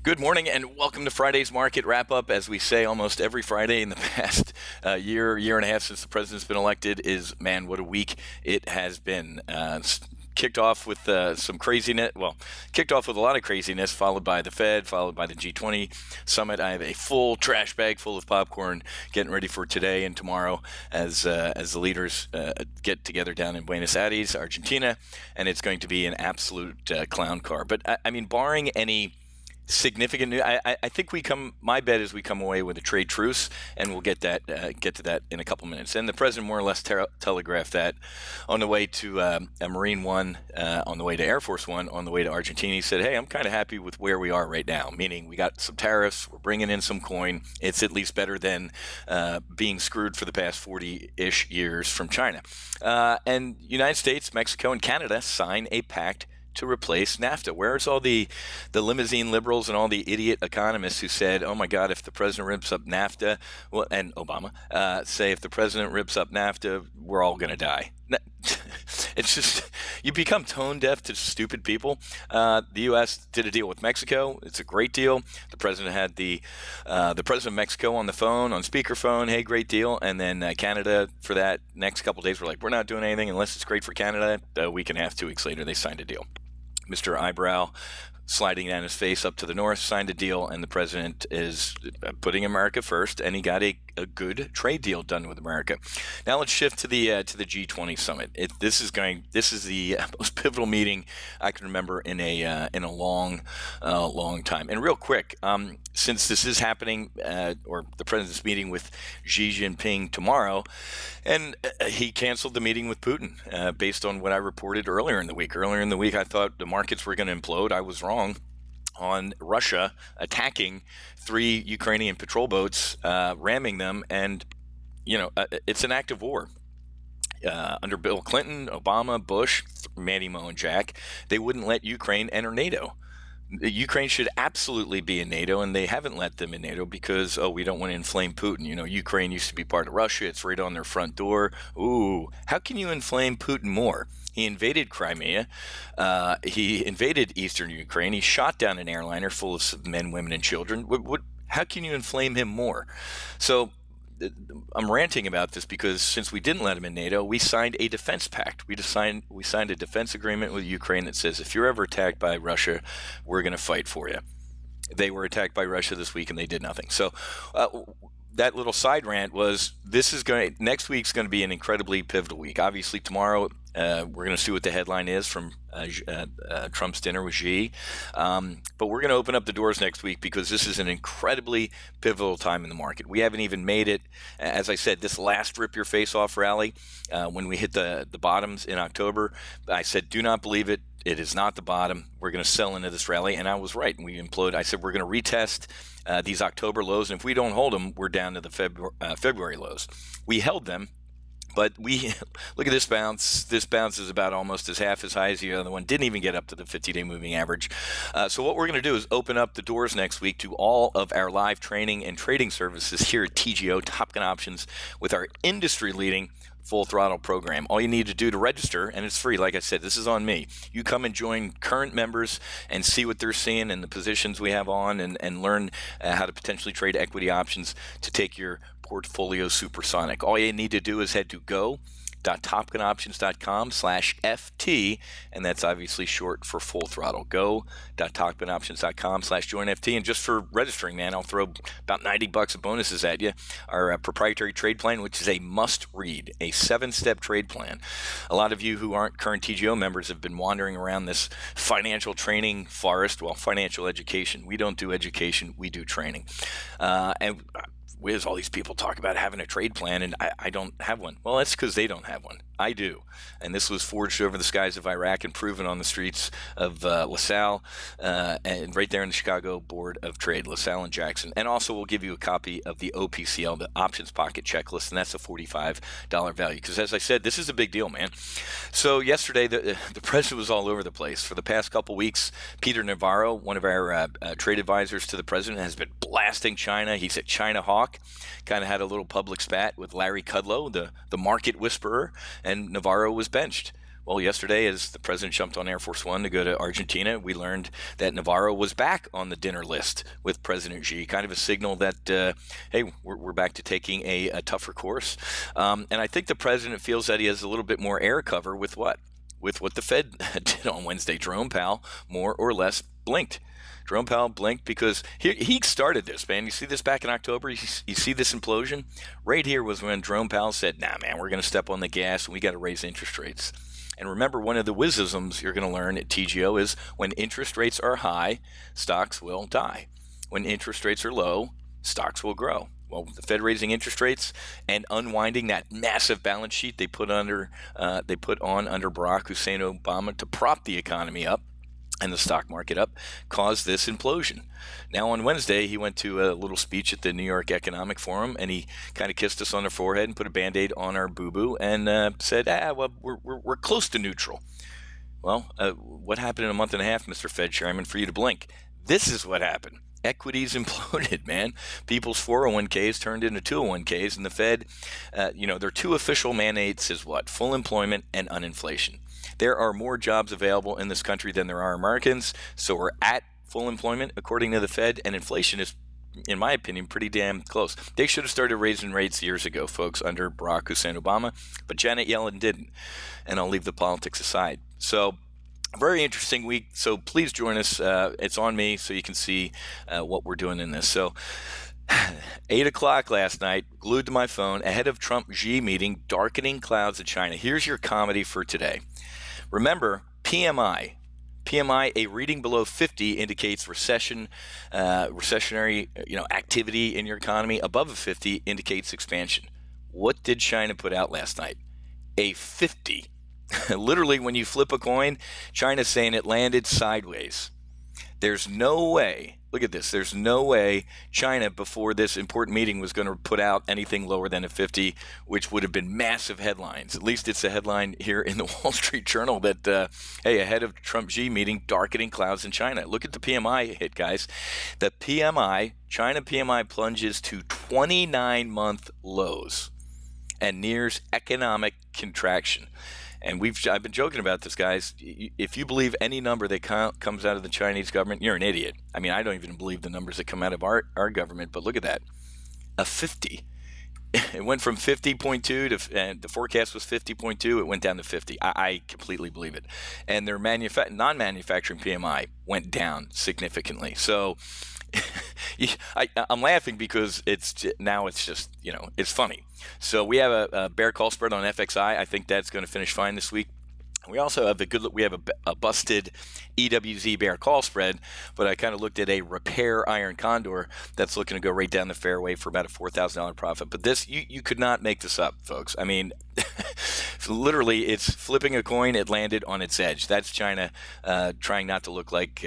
Good morning and welcome to Friday's Market Wrap-Up. As we say almost every Friday in the past year and a half since the president's been elected man, what a week it has been. Kicked off with some craziness. Well, kicked off with a lot of craziness, followed by the Fed, followed by the G20 summit. I have a full trash bag full of popcorn getting ready for today and tomorrow as the leaders get together down in Buenos Aires, Argentina, and it's going to be an absolute clown car. But I mean, barring any significant news, I think my bet is we come away with a trade truce, and we'll get to that in a couple minutes. And the president more or less telegraphed that on the way to a Marine One, on the way to Air Force One, on the way to Argentina. He said, hey, I'm kind of happy with where we are right now, meaning we got some tariffs, we're bringing in some coin. It's at least better than being screwed for the past 40-ish years from China. And United States, Mexico, and Canada sign a pact to replace NAFTA. Where's all the limousine liberals and all the idiot economists who said, oh my God, if the president rips up NAFTA, well, and Obama, say if the president rips up NAFTA, we're all going to die. It's just, you become tone deaf to stupid people. The U.S. did a deal with Mexico. It's a great deal. The president had the president of Mexico on the phone, on speakerphone. Hey, great deal. And then Canada, for that next couple of days, were like, we're not doing anything unless it's great for Canada. A week and a half, 2 weeks later, they signed a deal. Mr. Eyebrow, sliding down his face up to the north, signed a deal, and the president is putting America first, and he got a good trade deal done with America. Now let's shift to the G20 summit. This is the most pivotal meeting I can remember in a long time. And real quick, since this is happening, or the president's meeting with Xi Jinping tomorrow, and he canceled the meeting with Putin based on what I reported earlier in the week. Earlier in the week, I thought the markets were going to implode. I was wrong on Russia attacking 3 Ukrainian patrol boats, ramming them, and it's an act of war. Under Bill Clinton, Obama, Bush, Manny, Mo, and Jack, they wouldn't let Ukraine enter NATO. Ukraine should absolutely be in NATO, and they haven't let them in NATO because, we don't want to inflame Putin. Ukraine used to be part of Russia. It's right on their front door. Ooh, how can you inflame Putin more? He invaded Crimea. He invaded eastern Ukraine. He shot down an airliner full of men, women, and children. How can you inflame him more? So I'm ranting about this because since we didn't let him in NATO, we signed a defense pact. We signed a defense agreement with Ukraine that says if you're ever attacked by Russia, we're going to fight for you. They were attacked by Russia this week and they did nothing. So that little side rant was next week's going to be an incredibly pivotal week. Obviously tomorrow we're going to see what the headline is from Trump's dinner with Xi. But we're going to open up the doors next week because this is an incredibly pivotal time in the market. We haven't even made it, as I said, this last rip your face off rally, when we hit the bottoms in October, I said, do not believe it. It is not the bottom. We're going to sell into this rally. And I was right. We imploded. I said, we're going to retest these October lows. And if we don't hold them, we're down to the February lows. We held them. But look at this bounce. This bounce is about almost half as high as the other one. Didn't even get up to the 50-day moving average. So what we're going to do is open up the doors next week to all of our live training and trading services here at TGO, Top Gun Options, with our industry-leading full throttle program. All you need to do to register, and it's free, like I said, this is on me. You come and join current members and see what they're seeing and the positions we have on and learn how to potentially trade equity options to take your portfolio supersonic. All you need to do is head to go.topgunoptions.com/FT, and that's obviously short for full throttle. Go.topgunoptions.com/joinFT, and just for registering, man, I'll throw about $90 of bonuses at you. Our proprietary trade plan, which is a must-read, a 7-step trade plan. A lot of you who aren't current TGO members have been wandering around this financial training forest. Well, financial education. We don't do education, we do training. And Wiz, all these people talk about having a trade plan, and I don't have one. Well, that's because they don't have one. I do. And this was forged over the skies of Iraq and proven on the streets of LaSalle and right there in the Chicago Board of Trade, LaSalle and Jackson. And also we'll give you a copy of the OPCL, the Options Pocket Checklist, and that's a $45 value. Because as I said, this is a big deal, man. So yesterday, the president was all over the place. For the past couple weeks, Peter Navarro, one of our trade advisors to the president, has been blasting China. He's a China hawk. Kind of had a little public spat with Larry Kudlow, the market whisperer, and Navarro was benched. Well, yesterday, as the president jumped on Air Force One to go to Argentina, we learned that Navarro was back on the dinner list with President Xi, kind of a signal that, hey, we're back to taking a tougher course. And I think the president feels that he has a little bit more air cover with what? With what the Fed did on Wednesday. Jerome Powell, more or less, blinked. Jerome Powell blinked because he started this, man. You see this back in October? You see this implosion? Right here was when Jerome Powell said, nah, man, we're going to step on the gas and we got to raise interest rates. And remember, one of the wisdoms you're going to learn at TGO is when interest rates are high, stocks will die. When interest rates are low, stocks will grow. Well, the Fed raising interest rates and unwinding that massive balance sheet they put on under Barack Hussein Obama to prop the economy up and the stock market up, caused this implosion. Now on Wednesday, he went to a little speech at the New York Economic Forum, and he kind of kissed us on the forehead and put a Band-Aid on our boo-boo and said, well, we're close to neutral. Well, what happened in a month and a half, Mr. Fed Chairman, for you to blink? This is what happened. Equities imploded, man. People's 401ks turned into 201ks, and the Fed, their two official mandates is what? Full employment and uninflation. There are more jobs available in this country than there are Americans, so we're at full employment according to the Fed, and inflation is, in my opinion, pretty damn close. They should have started raising rates years ago, folks, under Barack Hussein Obama, but Janet Yellen didn't, and I'll leave the politics aside. So, very interesting week, so please join us. It's on me, so you can see what we're doing in this. So, 8 o'clock last night, glued to my phone, ahead of Trump-Xi meeting, darkening clouds of China. Here's your comedy for today. Remember, PMI, a reading below 50 indicates recessionary, activity in your economy. Above a 50 indicates expansion. What did China put out last night? A 50. Literally, when you flip a coin, China's saying it landed sideways. There's no way, look at this, there's no way China before this important meeting was going to put out anything lower than a 50, which would have been massive headlines. At least it's a headline here in the Wall Street Journal that, hey, ahead of Trump-Xi meeting, darkening clouds in China. Look at the PMI hit, guys. The PMI, China PMI plunges to 29-month lows and nears economic contraction. And I've been joking about this, guys. If you believe any number that comes out of the Chinese government, you're an idiot. I mean, I don't even believe the numbers that come out of our government, but look at that. A 50. It went from 50.2 and the forecast was 50.2. It went down to 50. I completely believe it. And their non-manufacturing PMI went down significantly. So I'm laughing because it's just, it's funny. So we have a bear call spread on FXI. I think that's going to finish fine this week. We also have a busted EWZ bear call spread, but I kind of looked at a repair iron condor that's looking to go right down the fairway for about a $4,000 profit. But this, you could not make this up, folks. I mean, literally, it's flipping a coin. It landed on its edge. That's China trying not to look like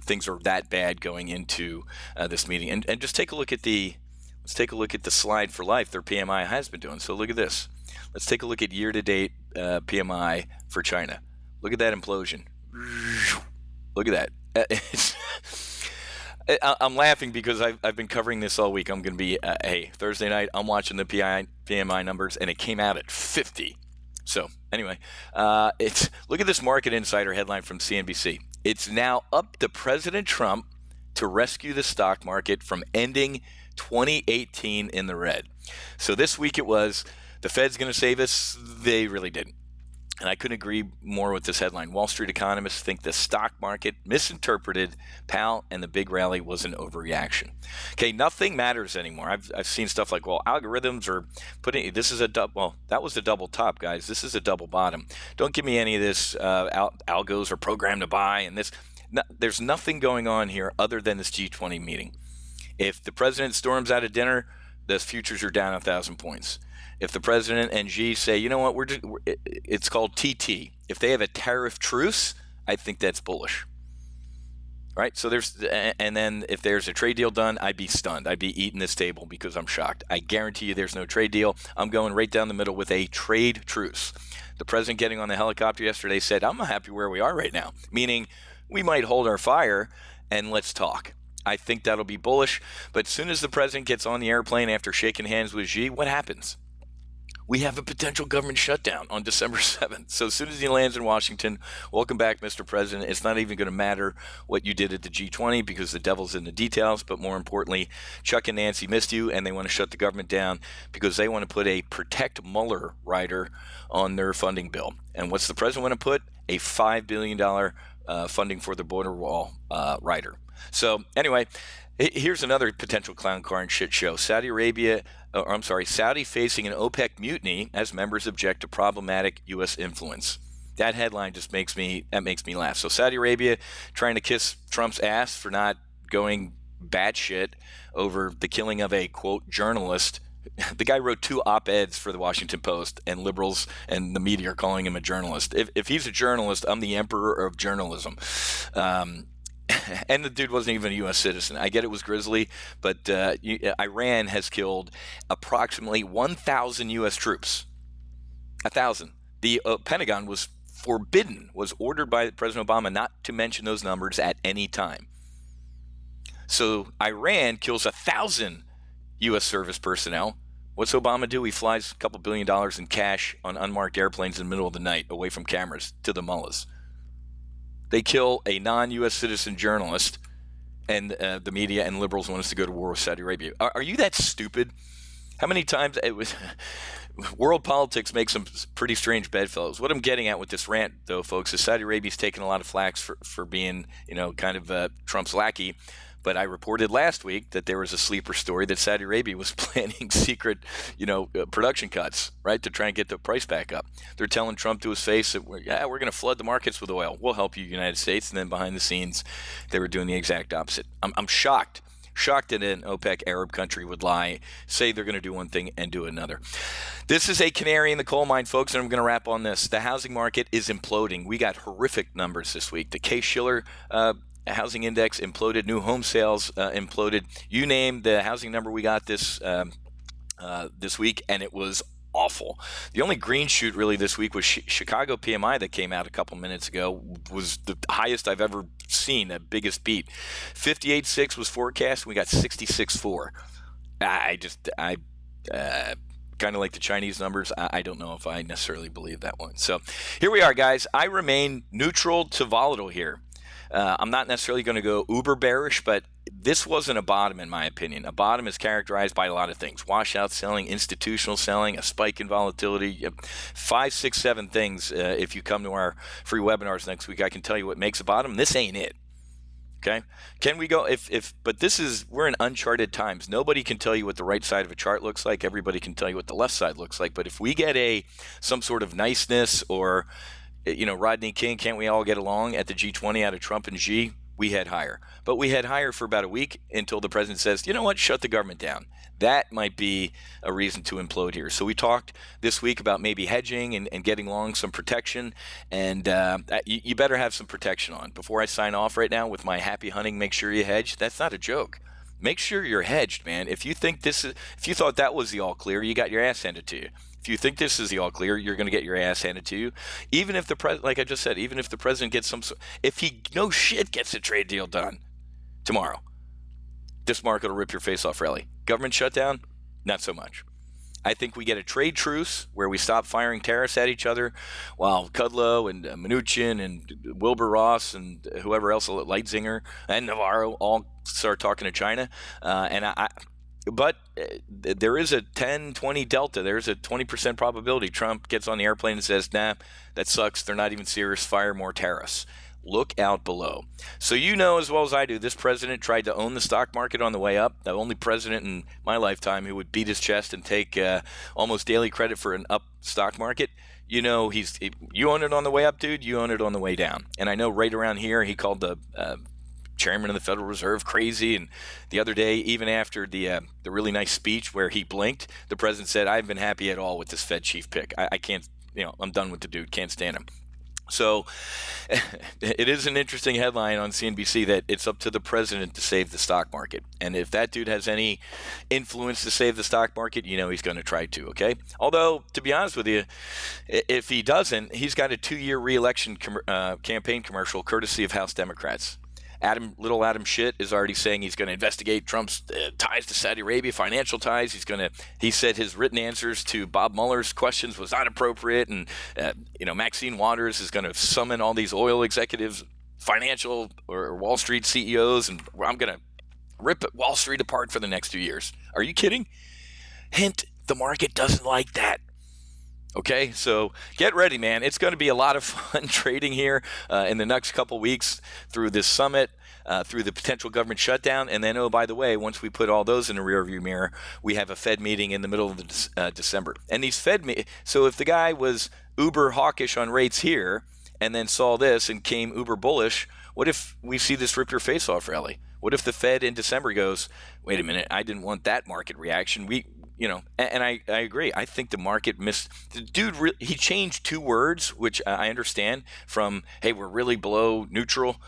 things are that bad going into this meeting. And just take a look at let's take a look at the slide for life their PMI has been doing. So look at this. Let's take a look at year-to-date PMI for China. Look at that implosion. Look at that. I'm laughing because I've been covering this all week. I'm going to be, Thursday night, I'm watching the PMI numbers, and it came out at 50. So anyway, look at this Market Insider headline from CNBC. It's now up to President Trump to rescue the stock market from ending 2018 in the red. So this week it was, the Fed's going to save us. They really didn't. And I couldn't agree more with this headline. Wall Street economists think the stock market misinterpreted Powell and the big rally was an overreaction. Okay, nothing matters anymore. I've seen stuff like, well, algorithms are putting, this is a double, well, that was the double top, guys. This is a double bottom. Don't give me any of this algos are programmed to buy and this. No, there's nothing going on here other than this G20 meeting. If the president storms out of dinner, the futures are down 1,000 points. If the president and Xi say, you know what, it's called TT. If they have a tariff truce, I think that's bullish. Right? So and then if there's a trade deal done, I'd be stunned. I'd be eating this table because I'm shocked. I guarantee you there's no trade deal. I'm going right down the middle with a trade truce. The president getting on the helicopter yesterday said, I'm happy where we are right now, meaning we might hold our fire and let's talk. I think that'll be bullish. But as soon as the president gets on the airplane after shaking hands with Xi, what happens? we have a potential government shutdown on December 7th. So as soon as he lands in Washington, welcome back, Mr. President. It's not even going to matter what you did at the G20 because the devil's in the details. But more importantly, Chuck and Nancy missed you, and they want to shut the government down because they want to put a Protect Mueller rider on their funding bill. And what's the president want to put? A $5 billion funding for the border wall rider. So anyway, here's another potential clown car and shit show. Saudi facing an OPEC mutiny as members object to problematic U.S. influence. That headline just makes me laugh. So Saudi Arabia trying to kiss Trump's ass for not going batshit over the killing of a, quote, journalist. The guy wrote 2 op-eds for the Washington Post, and liberals and the media are calling him a journalist. If he's a journalist, I'm the emperor of journalism. And the dude wasn't even a U.S. citizen. I get it was grisly, but Iran has killed approximately 1,000 U.S. troops. 1,000. The Pentagon was ordered by President Obama not to mention those numbers at any time. So Iran kills 1,000 U.S. service personnel. What's Obama do? He flies a couple $1 billion in cash on unmarked airplanes in the middle of the night away from cameras to the mullahs. They kill a non-U.S. citizen journalist, and the media and liberals want us to go to war with Saudi Arabia. Are you that stupid? How many times it was world politics makes some pretty strange bedfellows. What I'm getting at with this rant, though, folks, is Saudi Arabia's taken a lot of flack for being, kind of Trump's lackey. But I reported last week that there was a sleeper story that Saudi Arabia was planning secret, production cuts, right, to try and get the price back up. They're telling Trump to his face that we're going to flood the markets with oil. We'll help you, United States. And then behind the scenes, they were doing the exact opposite. I'm shocked that an OPEC Arab country would lie, say they're going to do one thing and do another. This is a canary in the coal mine, folks, and I'm going to wrap on this. The housing market is imploding. We got horrific numbers this week. The Case-Shiller housing index imploded. New home sales imploded. You name the housing number we got this week, and it was awful. The only green shoot really this week was Chicago PMI that came out a couple minutes ago, was the highest I've ever seen, the biggest beat. 58.6 was forecast. We got 66.4. I kind of like the Chinese numbers. I don't know if I necessarily believe that one. So here we are, guys. I remain neutral to volatile here. I'm not necessarily going to go uber bearish, but this wasn't a bottom in my opinion. A bottom is characterized by a lot of things: washout selling, institutional selling, a spike in volatility, 5, 6, 7 things. If you come to our free webinars next week, I can tell you what makes a bottom. This ain't it. Okay. Can we go but we're in uncharted times. Nobody can tell you what the right side of a chart looks like. Everybody can tell you what the left side looks like. But if we get some sort of niceness or Rodney King, can't we all get along at the G20 out of Trump and Xi? We head higher. But we head higher for about a week until the president says, you know what, shut the government down. That might be a reason to implode here. So we talked this week about maybe hedging and getting long some protection. And you better have some protection on. Before I sign off right now with my happy hunting, make sure you hedge. That's not a joke. Make sure you're hedged, man. If you thought that was the all clear, you got your ass handed to you. If you think this is the all clear, you're going to get your ass handed to you. Even if like I just said, even if the president gets if he no shit gets a trade deal done tomorrow, this market will rip your face off rally. Government shutdown, not so much. I think we get a trade truce where we stop firing tariffs at each other while Kudlow and Mnuchin and Wilbur Ross and whoever else, Leitzinger and Navarro, all start talking to China. But there is a 10-20 delta. There's a 20% probability Trump gets on the airplane and says, nah, that sucks. They're not even serious. Fire more tariffs. Look out below. So as well as I do, this president tried to own the stock market on the way up. The only president in my lifetime who would beat his chest and take almost daily credit for an up stock market. You own it on the way up, dude. You own it on the way down. And I know right around here he called the chairman of the Federal Reserve crazy, and the other day, even after the really nice speech where he blinked, the president said, I haven't been happy at all with this Fed chief pick. I can't, I'm done with the dude, can't stand him. So it is an interesting headline on CNBC that it's up to the president to save the stock market. And if that dude has any influence to save the stock market, he's going to try to, okay? Although, to be honest with you, if he doesn't, he's got a 2-year re-election campaign commercial courtesy of House Democrats. Little Adam Schitt is already saying he's going to investigate Trump's ties to Saudi Arabia, financial ties. He said his written answers to Bob Mueller's questions was not appropriate, and Maxine Waters is going to summon all these oil executives, financial or Wall Street CEOs, and I'm going to rip Wall Street apart for the next 2 years. Are you kidding? Hint: the market doesn't like that. Okay, so get ready, man. It's going to be a lot of fun trading here in the next couple weeks through this summit, through the potential government shutdown. And then, oh, by the way, once we put all those in the rearview mirror, we have a Fed meeting in the middle of December. And these so if the guy was uber hawkish on rates here and then saw this and came uber bullish, what if we see this rip your face off rally? What if the Fed in December goes, wait a minute, I didn't want that market reaction. And I agree. I think the market missed the dude. He changed 2 words, which I understand, from hey, we're really below neutral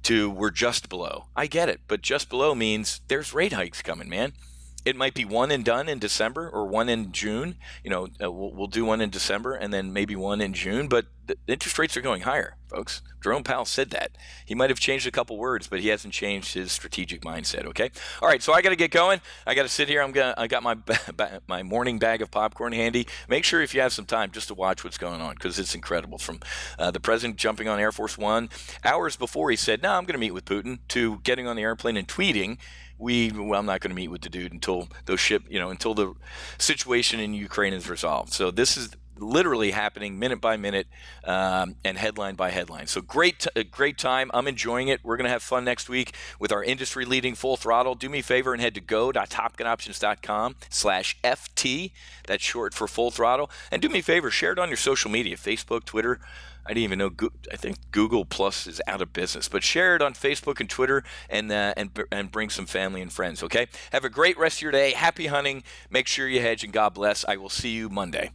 to we're just below. I get it, but just below means there's rate hikes coming, man. It might be one and done in December or one in June. We'll do one in December and then maybe one in June. But the interest rates are going higher, folks. Jerome Powell said that. He might have changed a couple words, but he hasn't changed his strategic mindset. Okay. All right. So I got to get going. I got to sit here. I got my morning bag of popcorn handy. Make sure if you have some time just to watch what's going on, because it's incredible. From the president jumping on Air Force One hours before he said, "No, I'm going to meet with Putin," to getting on the airplane and tweeting, I'm not going to meet with the dude until until the situation in Ukraine is resolved. So this is literally happening minute by minute and headline by headline. So great time. I'm enjoying it. We're going to have fun next week with our industry leading Full Throttle. Do me a favor and head to go.topgunoptions.com/FT. That's short for Full Throttle. And do me a favor, share it on your social media, Facebook, Twitter. I didn't even know. I think Google Plus is out of business, but share it on Facebook and Twitter, and bring some family and friends. Okay. Have a great rest of your day. Happy hunting. Make sure you hedge, and God bless. I will see you Monday.